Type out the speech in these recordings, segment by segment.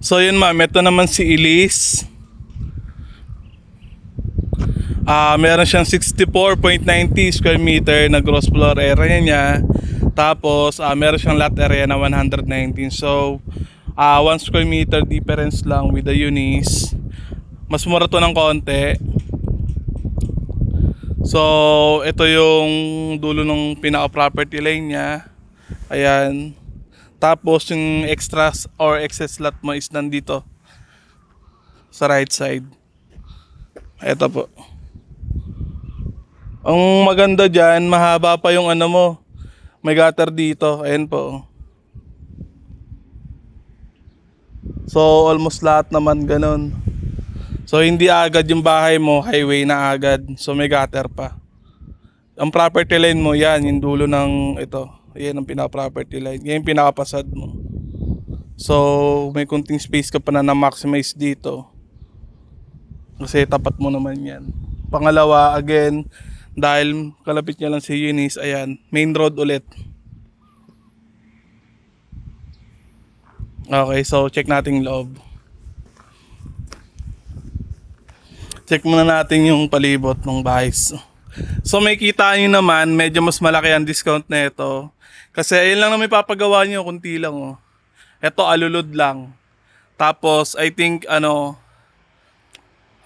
So yun ma'am, ito naman si Elise. Meron siyang 64.90 square meter na gross floor area niya. Tapos meron siyang lot area na 119. So 1 square meter difference lang with the Eunice. Mas mura to ng konti. So ito yung dulo ng pinaka property line niya. Ayan. Tapos yung extras or excess lot mo is nandito sa right side. Ito po. Ang maganda dyan, mahaba pa yung ano mo. May gutter dito. Ayan po. So almost lahat naman ganun. So hindi agad yung bahay mo, highway na agad. So may gutter pa. Ang property line mo, yan, yung dulo ng ito. Ayan ang pinaka-property line. Yan yung pinaka-pasad mo. So may kunting space ka pa na na-maximize dito. Kasi tapat mo naman yan. Pangalawa, again, dahil kalapit niya lang si Eunice, ayan, main road ulit. Okay, so check natin yung loob. Check muna natin yung palibot ng bahay. So may kita nyo naman, medyo mas malaki ang discount na ito. Kasi ayun lang na may papagawa nyo, kunti lang oh. Ito alulod lang. Tapos I think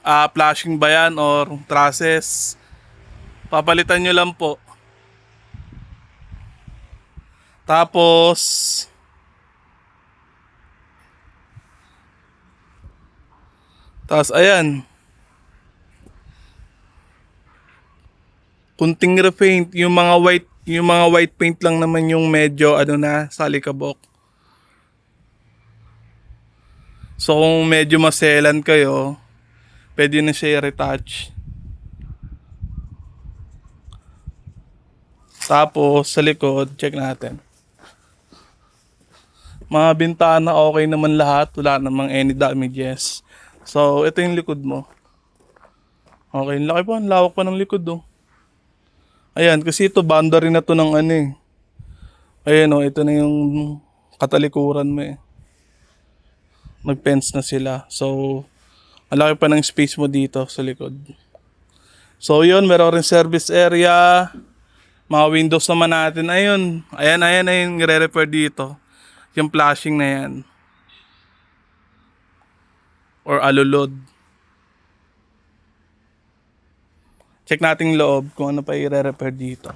flashing ba yan or trusses. Papalitan nyo lang po. Tapos ayan. Kunting repaint, yung mga white paint lang naman yung medyo na sa alikabok. So kung medyo maselan kayo, pwede na siya i-retouch. Tapos sa likod, check natin. Mga bintana okay naman lahat, wala namang any damages. So ito yung likod mo. Okay, laki pa, ang lawak pa ng likod oh. Ayan, kasi ito boundary na to ng Ayan oh, ito na yung katalikuran mo eh. Nag-fence na sila. So, ang laki pa ng space mo dito sa likod. So yun, meron rin service area. Mga windows naman natin. Ayun, ayan yung nire-repair dito. Yung flashing na yan. Or alulod. Check natin loob kung ano pa i-repair dito.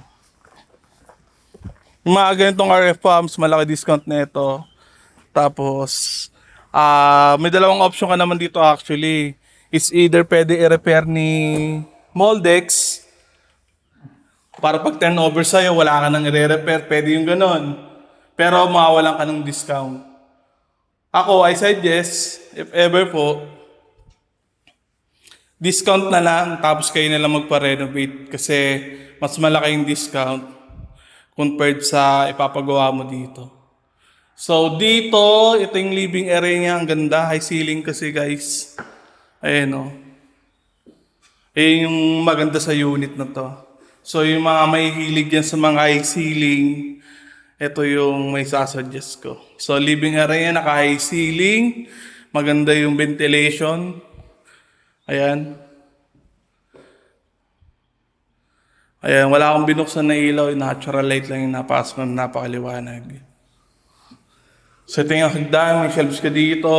Yung mga ganitong RF pumps, malaki discount na ito. Tapos, may dalawang option ka naman dito actually. Is either pwede i-repair ni Moldex. Para pag turnover sa'yo, wala ka nang i-repair. Pwede yung ganon. Pero mawawalan ka ng discount. Ako, I suggest, if ever po, discount na lang, tapos kayo na lang magpa-renovate kasi mas malaki yung discount compared sa ipapagawa mo dito. So dito, ito yung living area niya, ang ganda, high ceiling kasi guys. Ayan o. Ayan yung maganda sa unit na to. So yung mga may hilig yan sa mga high ceiling, ito yung may sasuggest ko. So living area niya, naka high ceiling, maganda yung ventilation. Ayan. Ayan, wala akong binuksan na ilaw. Natural light lang yung napasok na napakaliwanag. So ito yung hagdan, may shelves ka dito.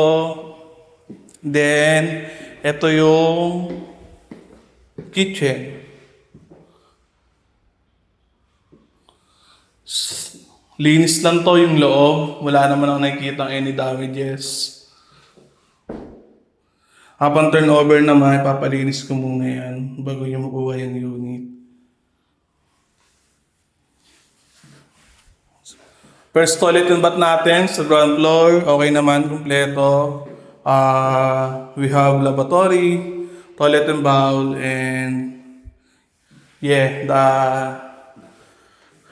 Then, ito yung kitchen. Linis lang to yung loob. Wala naman ako nakikita any damages. Upon turnover naman, papalinis ko muna yan bago yung makuha yung unit. First toilet and bath natin sa ground floor, okay naman, kumpleto. We have lavatory, toilet and bowl, and the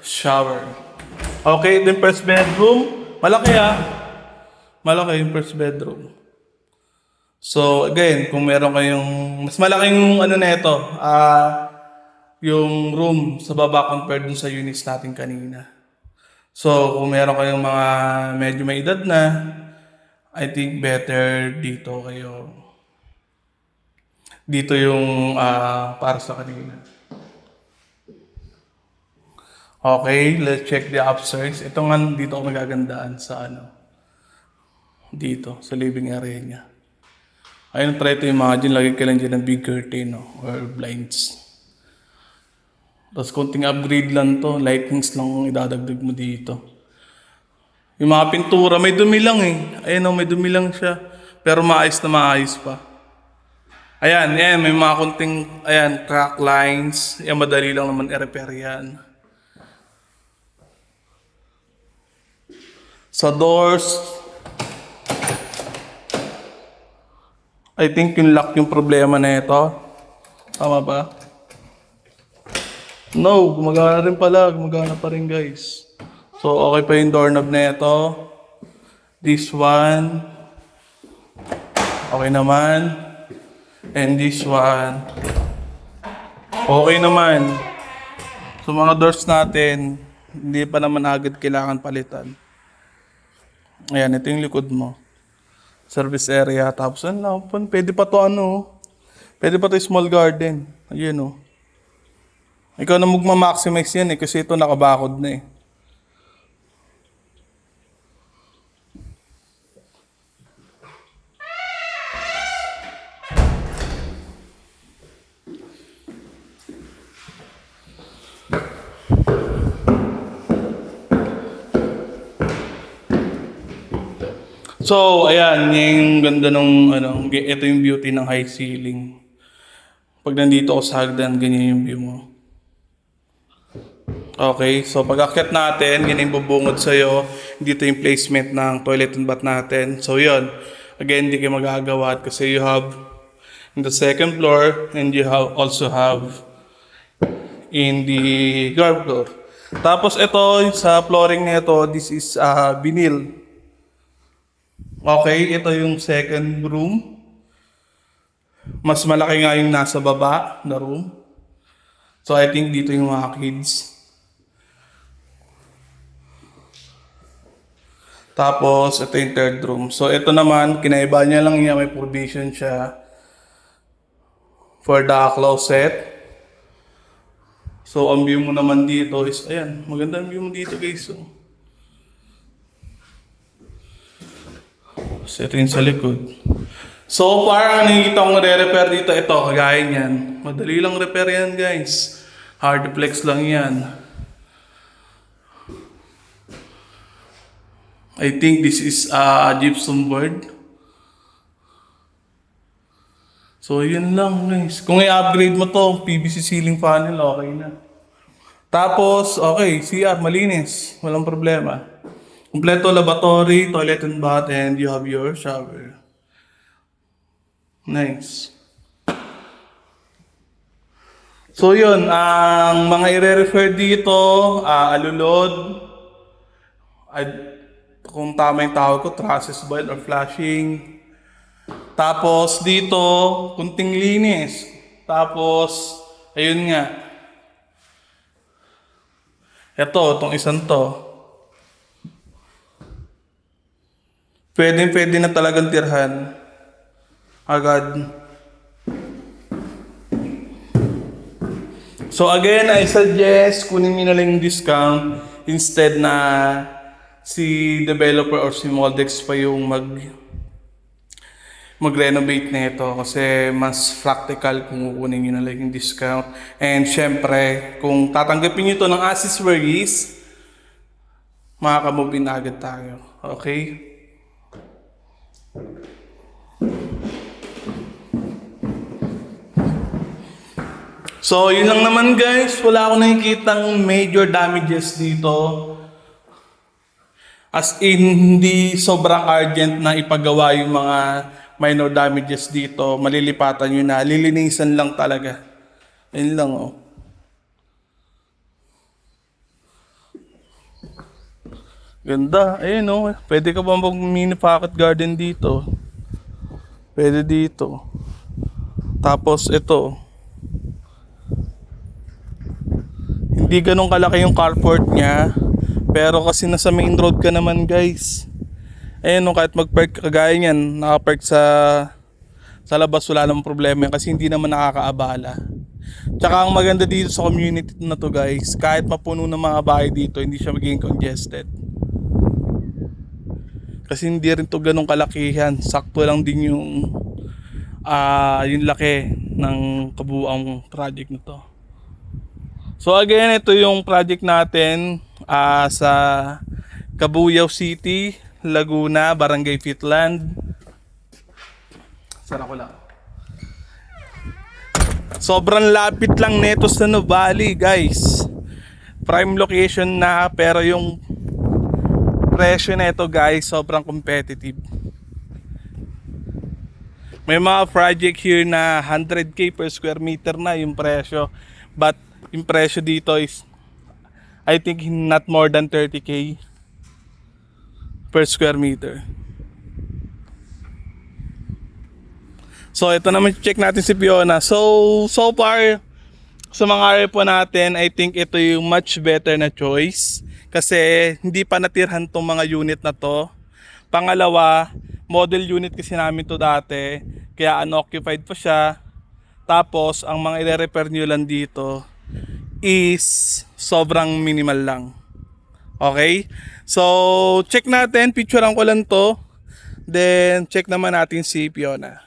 shower. Okay, then first bedroom, malaki malaki yung first bedroom. So again, kung meron kayong mas malaking na ito, yung room sa baba compared dun sa units natin kanina. So kung meron kayong mga medyo may edad na, I think better dito kayo. Dito yung para sa kanila. Okay, let's check the upstairs. Ito nga dito ako magagandaan sa dito, sa living area niya. Ayun, try to imagine, lagi ka lang dyan ng big curtain, no? Or blinds. Tapos konting upgrade lang to, lightings lang ang idadagdag mo dito. Yung mga pintura, may dumi lang eh. Ayun may dumi lang siya. Pero maayos na maayos pa. Ayan, may mga konting, crack lines. Yan, madali lang naman i-repair yan. Sa doors, I think yung lock yung problema na ito. Tama ba? No, gumagana rin pala. Gumagana pa rin, guys. So, okay pa yung doorknob na ito. This one. Okay naman. And this one. Okay naman. So, mga doors natin, hindi pa naman agad kailangan palitan. Ayan, ito yung likod mo. Service area. Tapos, pwede pa to pwede pa to small garden. Ayan Ikaw na magma-maximize yan kasi ito nakabakod na eh. So, ayan, yung ganda nung, ito yung beauty ng high ceiling. Pag nandito ako sa hagdan, ganyan yung view mo. Okay, so pag akyat natin, ganyan yung bubungod sa'yo. Dito yung placement ng toilet and bath natin. So, yun. Again, hindi kayo magagawa kasi you have in the second floor and you also have in the ground floor. Tapos ito, sa flooring nito, this is vinyl. Okay, ito yung second room. Mas malaki nga yung nasa baba na room. So I think dito yung mga kids. Tapos ito yung third room. So ito naman, kinaiba niya lang niya, may provision siya for the closet. So ang view mo naman dito is, ayan, maganda ang view mo dito guys. So, ito yung sa likod. So, parang nakikita kong re-repair dito. Ito, kagaya niyan. Madali lang repair yan, guys. Hardplex lang yan. I think this is a gypsum board. So, yun lang, guys. Kung i-upgrade mo to, PVC ceiling panel, okay na. Tapos, okay, CR, malinis. Walang problema. Kompleto lavatory, toilet and bath, and you have your shower. Nice. So yun, ang mga i-refer dito, alulod, kung tama yung tawag ko, trusses boil or flashing. Tapos dito, kunting linis. Tapos, ayun nga. Itong isang to. Pwede na talagang tirhan. Agad. So again, I suggest kunin niyo na lang yung discount instead na si developer or si Moldex pa yung mag-renovate na ito kasi mas practical kung kukunin niyo na lang yung discount. And syempre, kung tatanggapin niyo ito ng accessories, makaka-move in agad tayo. Okay? So, yun lang naman guys. Wala akong nakikitang major damages dito. As in, hindi sobrang urgent na ipagawa yung mga minor damages dito. Malilipatan nyo na. Lilinisan lang talaga. Yun lang Ganda. Ayun Pwede ka ba mag-mini pocket garden dito? Pwede dito. Tapos ito. Hindi ganun kalaki yung carport niya. Pero kasi nasa main road ka naman guys. Ayun, no, kahit mag-park kagaya niyan, nakapark sa labas, wala namang problema yan kasi hindi naman nakakaabala. Tsaka ang maganda dito sa community na to guys, kahit mapuno ng mga bahay dito, hindi siya magiging congested. Kasi hindi rin to ganong kalakihan, sakto lang din yung laki ng kabuuang project na to. So again, ito yung project natin sa Cabuyao City, Laguna, Barangay Fitland. Sara ko lang. Sobrang lapit lang neto sa Nuvali, guys. Prime location na, pero yung presyo neto, guys, sobrang competitive. May mga project here na 100k per square meter na yung presyo. But yung presyo dito is, I think, not more than 30k per square meter. So ito naman, check natin si Fiona. So far sa mga area po natin, I think ito yung much better na choice kasi hindi pa natirhan tong mga unit na to. Pangalawa, model unit kasi namin to dati, kaya unoccupied pa siya. Tapos ang mga i-repair nyo lang dito is sobrang minimal lang. Okay? So check natin, picturean ko lang to. Then check naman natin si Fiona.